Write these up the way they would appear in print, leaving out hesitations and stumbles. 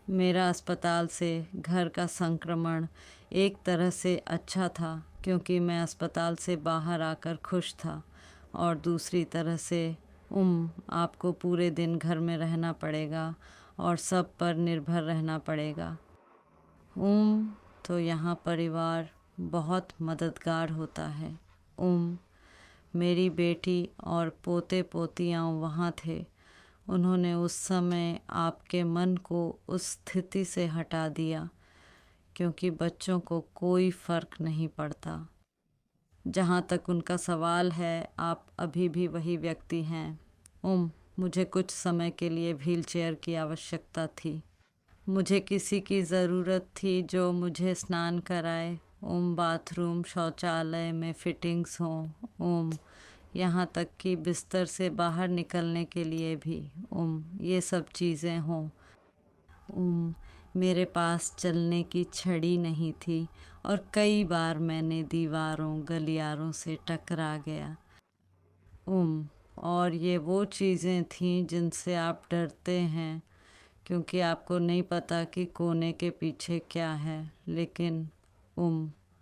मेरा अस्पताल से घर का संक्रमण एक तरह से अच्छा था क्योंकि मैं अस्पताल से बाहर आकर खुश था, और दूसरी तरह से आपको पूरे दिन घर में रहना पड़ेगा और सब पर निर्भर रहना पड़ेगा। तो यहाँ परिवार बहुत मददगार होता है। मेरी बेटी और पोते पोतियाँ वहाँ थे। उन्होंने उस समय आपके मन को उस स्थिति से हटा दिया, क्योंकि बच्चों को कोई फ़र्क नहीं पड़ता। जहाँ तक उनका सवाल है, आप अभी भी वही व्यक्ति हैं। मुझे कुछ समय के लिए व्हीलचेयर की आवश्यकता थी। मुझे किसी की ज़रूरत थी जो मुझे स्नान कराए। बाथरूम शौचालय में फिटिंग्स हों। यहाँ तक कि बिस्तर से बाहर निकलने के लिए भी ये सब चीज़ें हों। मेरे पास चलने की छड़ी नहीं थी और कई बार मैंने दीवारों गलियारों से टकरा गया। और ये वो चीज़ें थीं जिनसे आप डरते हैं, क्योंकि आपको नहीं पता कि कोने के पीछे क्या है, लेकिन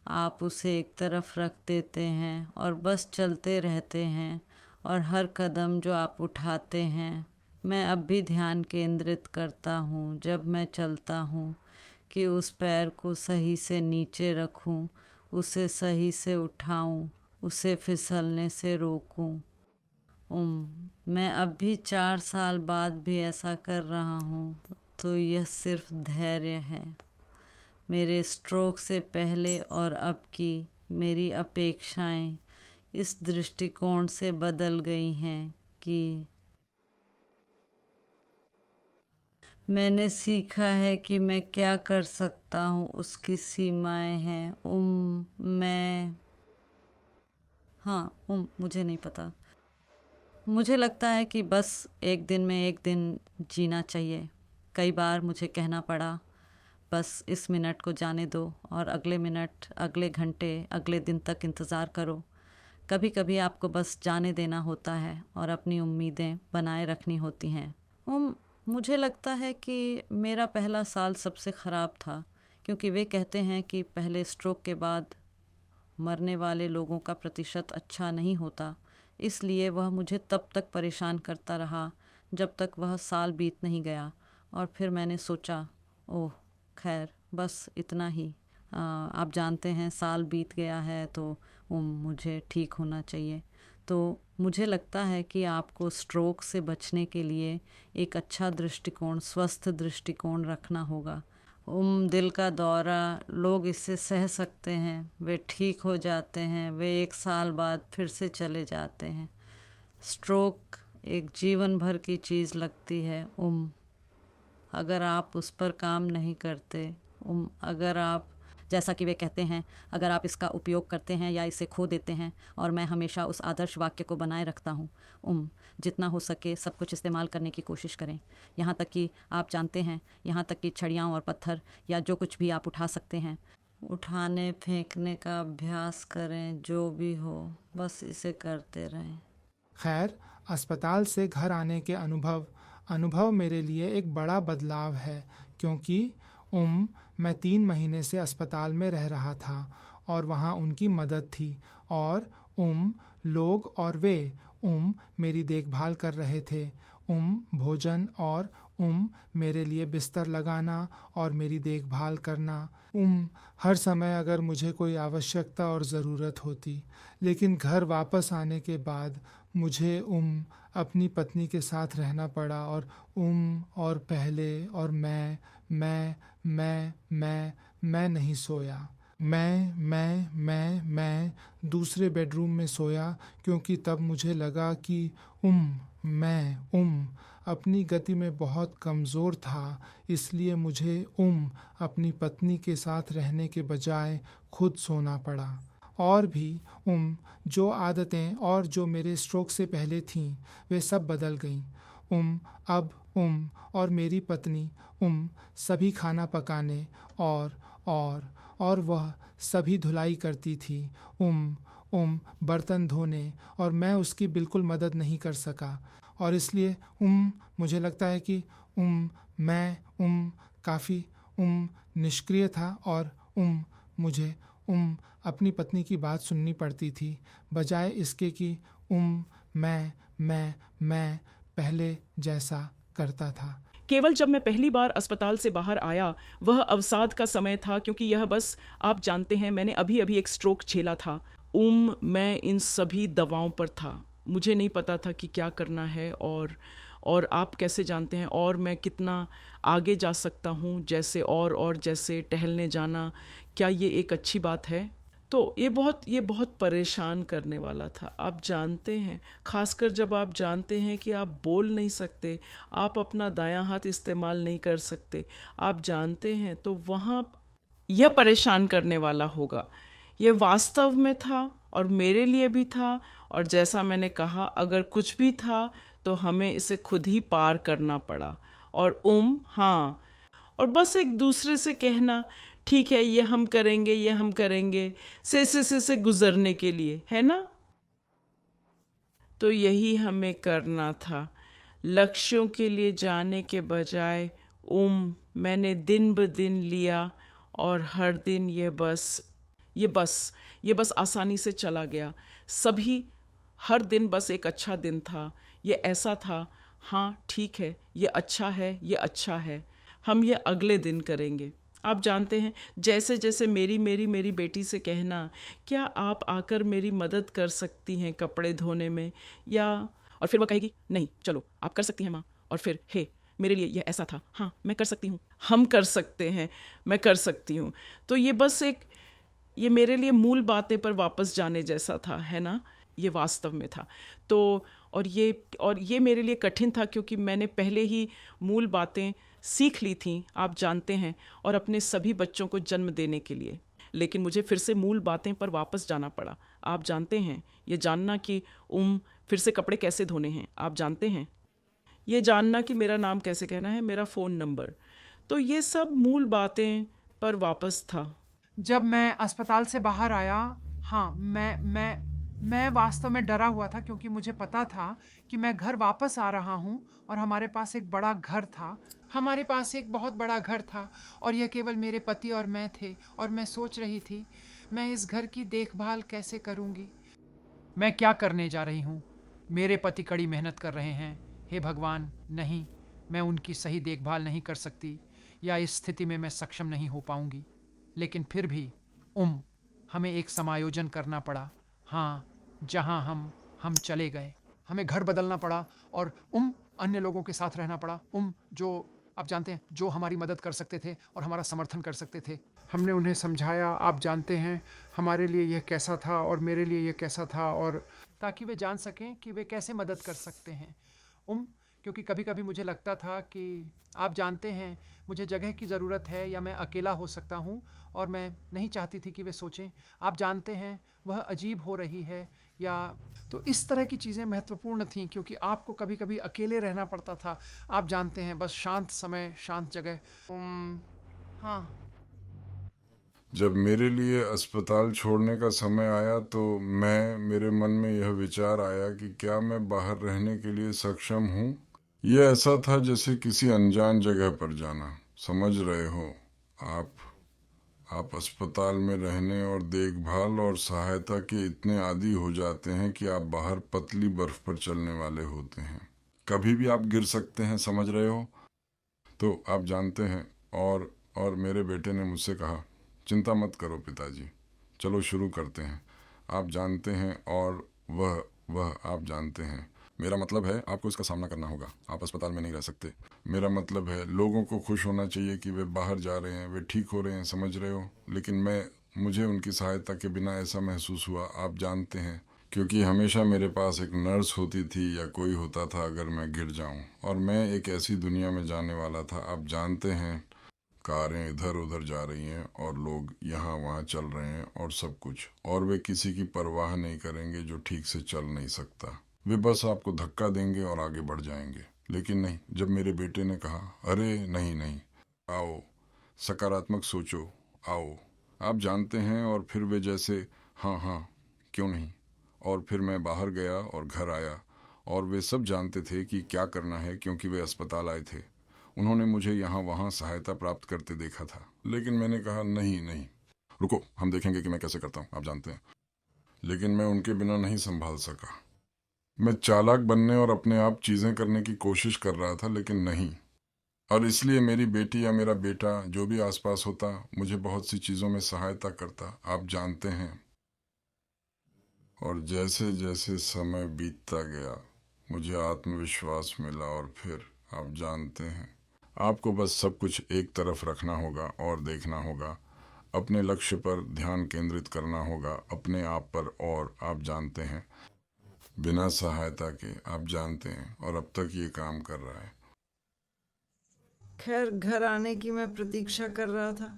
आप उसे एक तरफ रख देते हैं और बस चलते रहते हैं। और हर कदम जो आप उठाते हैं, मैं अब भी ध्यान केंद्रित करता हूँ जब मैं चलता हूँ कि उस पैर को सही से नीचे रखूँ, उसे सही से उठाऊँ, उसे फिसलने से रोकूँ। मैं अब भी 4 साल बाद भी ऐसा कर रहा हूँ, तो यह सिर्फ धैर्य है। मेरे स्ट्रोक से पहले और अब की मेरी अपेक्षाएं इस दृष्टिकोण से बदल गई हैं कि मैंने सीखा है कि मैं क्या कर सकता हूँ, उसकी सीमाएं हैं। मैं हाँ, मुझे नहीं पता। मुझे लगता है कि बस एक दिन में एक दिन जीना चाहिए। कई बार मुझे कहना पड़ा, बस इस मिनट को जाने दो और अगले मिनट, अगले घंटे, अगले दिन तक इंतज़ार करो। कभी कभी आपको बस जाने देना होता है और अपनी उम्मीदें बनाए रखनी होती हैं। मुझे लगता है कि मेरा पहला साल सबसे ख़राब था, क्योंकि वे कहते हैं कि पहले स्ट्रोक के बाद मरने वाले लोगों का प्रतिशत अच्छा नहीं होता। इसलिए वह मुझे तब तक परेशान करता रहा जब तक वह साल बीत नहीं गया। और फिर मैंने सोचा, ओह खैर, बस इतना ही। आप जानते हैं, साल बीत गया है तो मुझे ठीक होना चाहिए। तो मुझे लगता है कि आपको स्ट्रोक से बचने के लिए एक अच्छा दृष्टिकोण, स्वस्थ दृष्टिकोण रखना होगा। दिल का दौरा, लोग इससे सह सकते हैं, वे ठीक हो जाते हैं, वे 1 साल बाद फिर से चले जाते हैं। स्ट्रोक एक जीवन भर की चीज़ लगती है। अगर आप उस पर काम नहीं करते, अगर आप, जैसा कि वे कहते हैं, अगर आप इसका उपयोग करते हैं या इसे खो देते हैं, और मैं हमेशा उस आदर्श वाक्य को बनाए रखता हूँ, जितना हो सके सब कुछ इस्तेमाल करने की कोशिश करें। यहाँ तक कि आप जानते हैं, यहाँ तक कि छड़ियाँ और पत्थर या जो कुछ भी आप उठा सकते हैं, उठाने फेंकने का अभ्यास करें। जो भी हो, बस इसे करते रहें। खैर, अस्पताल से घर आने के अनुभव मेरे लिए एक बड़ा बदलाव है, क्योंकि मैं 3 महीने से अस्पताल में रह रहा था और वहाँ उनकी मदद थी, और लोग और वे मेरी देखभाल कर रहे थे। भोजन और मेरे लिए बिस्तर लगाना और मेरी देखभाल करना, हर समय अगर मुझे कोई आवश्यकता और ज़रूरत होती। लेकिन घर वापस आने के बाद मुझे अपनी पत्नी के साथ रहना पड़ा, और पहले और मैं नहीं सोया। मैं दूसरे बेडरूम में सोया, क्योंकि तब मुझे लगा कि मैं अपनी गति में बहुत कमज़ोर था। इसलिए मुझे अपनी पत्नी के साथ रहने के बजाय खुद सोना पड़ा। और भी जो आदतें और जो मेरे स्ट्रोक से पहले थीं, वे सब बदल गईं। अब और मेरी पत्नी सभी खाना पकाने और वह सभी धुलाई करती थी, बर्तन धोने, और मैं उसकी बिल्कुल मदद नहीं कर सका। और इसलिए मुझे लगता है कि मैं काफ़ी निष्क्रिय था और मुझे अपनी पत्नी की बात सुननी पड़ती थी, बजाय इसके कि मैं पहले जैसा करता था। केवल जब मैं पहली बार अस्पताल से बाहर आया, वह अवसाद का समय था, क्योंकि यह बस, आप जानते हैं, मैंने अभी अभी एक स्ट्रोक झेला था। मैं इन सभी दवाओं पर था। मुझे नहीं पता था कि क्या करना है, और आप कैसे जानते हैं, और मैं कितना आगे जा सकता हूँ, जैसे और जैसे टहलने जाना, क्या ये एक अच्छी बात है? तो ये बहुत परेशान करने वाला था। आप जानते हैं, खासकर जब आप जानते हैं कि आप बोल नहीं सकते, आप अपना दायां हाथ इस्तेमाल नहीं कर सकते, आप जानते हैं, तो वहाँ यह परेशान करने वाला होगा। ये वास्तव में था, और मेरे लिए भी था, और जैसा मैंने कहा, अगर कुछ भी था तो हमें इसे खुद ही पार करना पड़ा। और हाँ, और बस एक दूसरे से कहना, ठीक है, ये हम करेंगे, ये हम करेंगे, से गुजरने के लिए, है ना? तो यही हमें करना था। लक्ष्यों के लिए जाने के बजाय मैंने दिन ब दिन लिया, और हर दिन ये बस आसानी से चला गया। हर दिन बस एक अच्छा दिन था। ये ऐसा था, हाँ ठीक है, ये अच्छा है, ये अच्छा है, हम ये अगले दिन करेंगे। आप जानते हैं, जैसे जैसे मेरी बेटी से कहना, क्या आप आकर मेरी मदद कर सकती हैं कपड़े धोने में, या, और फिर वह कहेगी, नहीं चलो आप कर सकती हैं माँ, और फिर हे मेरे लिए यह ऐसा था, हाँ मैं कर सकती हूँ, हम कर सकते हैं, मैं कर सकती हूँ। तो ये मेरे लिए मूल बातें पर वापस जाने जैसा था, है ना? ये वास्तव में था। तो और ये मेरे लिए कठिन था, क्योंकि मैंने पहले ही मूल बातें सीख ली थी, आप जानते हैं, और अपने सभी बच्चों को जन्म देने के लिए। लेकिन मुझे फिर से मूल बातें पर वापस जाना पड़ा। आप जानते हैं, ये जानना कि फिर से कपड़े कैसे धोने हैं, आप जानते हैं, ये जानना कि मेरा नाम कैसे कहना है, मेरा फ़ोन नंबर, तो ये सब मूल बातें पर वापस था। जब मैं अस्पताल से बाहर आया, हाँ, मैं वास्तव में डरा हुआ था, क्योंकि मुझे पता था कि मैं घर वापस आ रहा हूँ, और हमारे पास एक बड़ा घर था। हमारे पास एक बहुत बड़ा घर था, और यह केवल मेरे पति और मैं थे, और मैं सोच रही थी, मैं इस घर की देखभाल कैसे करूँगी? मैं क्या करने जा रही हूँ? मेरे पति कड़ी मेहनत कर रहे हैं। हे भगवान, नहीं, मैं उनकी सही देखभाल नहीं कर सकती, या इस स्थिति में मैं सक्षम नहीं हो पाऊंगी। लेकिन फिर भी हमें एक समायोजन करना पड़ा। हाँ, जहाँ हम चले गए, हमें घर बदलना पड़ा, और अन्य लोगों के साथ रहना पड़ा, जो आप जानते हैं, जो हमारी मदद कर सकते थे और हमारा समर्थन कर सकते थे। हमने उन्हें समझाया, आप जानते हैं, हमारे लिए यह कैसा था और मेरे लिए यह कैसा था, और ताकि वे जान सकें कि वे कैसे मदद कर सकते हैं। क्योंकि कभी कभी मुझे लगता था कि आप जानते हैं, मुझे जगह की ज़रूरत है, या मैं अकेला हो सकता हूँ, और मैं नहीं चाहती थी कि वे सोचें, आप जानते हैं, वह अजीब हो रही है, या तो इस तरह की चीज़ें महत्वपूर्ण थीं, क्योंकि आपको कभी कभी अकेले रहना पड़ता था, आप जानते हैं, बस शांत समय, शांत जगह। हाँ। जब मेरे लिए अस्पताल छोड़ने का समय आया, तो मेरे मन में यह विचार आया कि क्या मैं बाहर रहने के लिए सक्षम हूँ। यह ऐसा था जैसे किसी अनजान जगह पर जाना। समझ रहे हो आप अस्पताल में रहने और देखभाल और सहायता के इतने आदी हो जाते हैं कि आप बाहर पतली बर्फ पर चलने वाले होते हैं, कभी भी आप गिर सकते हैं, समझ रहे हो? तो आप जानते हैं, और मेरे बेटे ने मुझसे कहा, चिंता मत करो पिताजी, चलो शुरू करते हैं। आप जानते हैं, और वह आप जानते हैं, मेरा मतलब है आपको इसका सामना करना होगा। आप अस्पताल में नहीं रह सकते। मेरा मतलब है लोगों को खुश होना चाहिए कि वे बाहर जा रहे हैं, वे ठीक हो रहे हैं, समझ रहे हो? लेकिन मुझे उनकी सहायता के बिना ऐसा महसूस हुआ, आप जानते हैं, क्योंकि हमेशा मेरे पास एक नर्स होती थी या कोई होता था अगर मैं गिर जाऊं, और मैं एक ऐसी दुनिया में जाने वाला था, आप जानते हैं, कारें इधर उधर जा रही हैं और लोग यहाँ वहाँ चल रहे हैं और सब कुछ, और वे किसी की परवाह नहीं करेंगे जो ठीक से चल नहीं सकता। वे बस आपको धक्का देंगे और आगे बढ़ जाएंगे। लेकिन नहीं, जब मेरे बेटे ने कहा, अरे नहीं नहीं, आओ, सकारात्मक सोचो, आओ, आप जानते हैं, और फिर वे जैसे, हाँ हाँ क्यों नहीं। और फिर मैं बाहर गया और घर आया, और वे सब जानते थे कि क्या करना है, क्योंकि वे अस्पताल आए थे। उन्होंने मुझे यहाँ वहाँ सहायता प्राप्त करते देखा था, लेकिन मैंने कहा नहीं नहीं, रुको, हम देखेंगे कि मैं कैसे करता हूँ, आप जानते हैं। लेकिन मैं उनके बिना नहीं संभाल सका। मैं चालाक बनने और अपने आप चीज़ें करने की कोशिश कर रहा था, लेकिन नहीं। और इसलिए मेरी बेटी या मेरा बेटा जो भी आसपास होता मुझे बहुत सी चीज़ों में सहायता करता, आप जानते हैं। और जैसे जैसे समय बीतता गया मुझे आत्मविश्वास मिला, और फिर आप जानते हैं, आपको बस सब कुछ एक तरफ रखना होगा और देखना होगा, अपने लक्ष्य पर ध्यान केंद्रित करना होगा, अपने आप पर, और आप जानते हैं, बिना सहायता के, आप जानते हैं, और अब तक ये काम कर रहा है। खैर, घर आने की मैं प्रतीक्षा कर रहा था।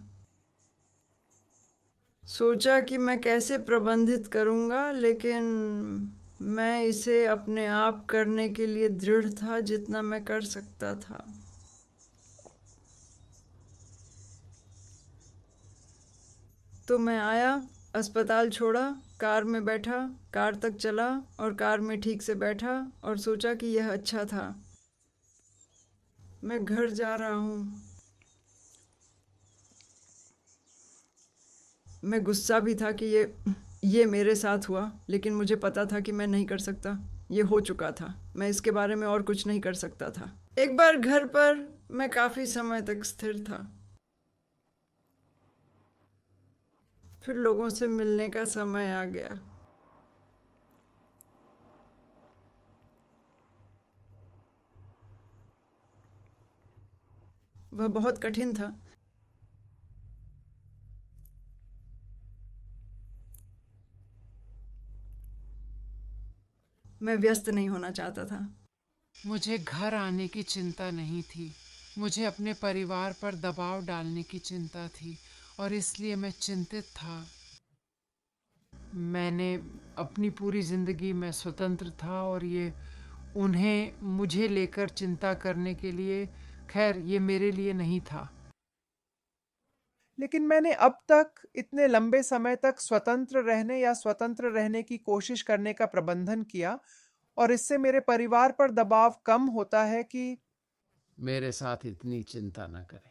सोचा कि मैं कैसे प्रबंधित करूंगा, लेकिन मैं इसे अपने आप करने के लिए दृढ़ था जितना मैं कर सकता था। तो मैं आया, अस्पताल छोड़ा, कार में बैठा, कार तक चला और कार में ठीक से बैठा और सोचा कि यह अच्छा था। मैं घर जा रहा हूँ। मैं गुस्सा भी था कि ये मेरे साथ हुआ, लेकिन मुझे पता था कि मैं नहीं कर सकता। ये हो चुका था, मैं इसके बारे में और कुछ नहीं कर सकता था। एक बार घर पर मैं काफ़ी समय तक स्थिर था। फिर लोगों से मिलने का समय आ गया। वह बहुत कठिन था। मैं व्यस्त नहीं होना चाहता था। मुझे घर आने की चिंता नहीं थी, मुझे अपने परिवार पर दबाव डालने की चिंता थी, और इसलिए मैं चिंतित था। मैंने अपनी पूरी ज़िंदगी में स्वतंत्र था, और ये उन्हें मुझे लेकर चिंता करने के लिए, खैर ये मेरे लिए नहीं था। लेकिन मैंने अब तक इतने लंबे समय तक स्वतंत्र रहने या स्वतंत्र रहने की कोशिश करने का प्रबंधन किया, और इससे मेरे परिवार पर दबाव कम होता है कि मेरे साथ इतनी चिंता न करें।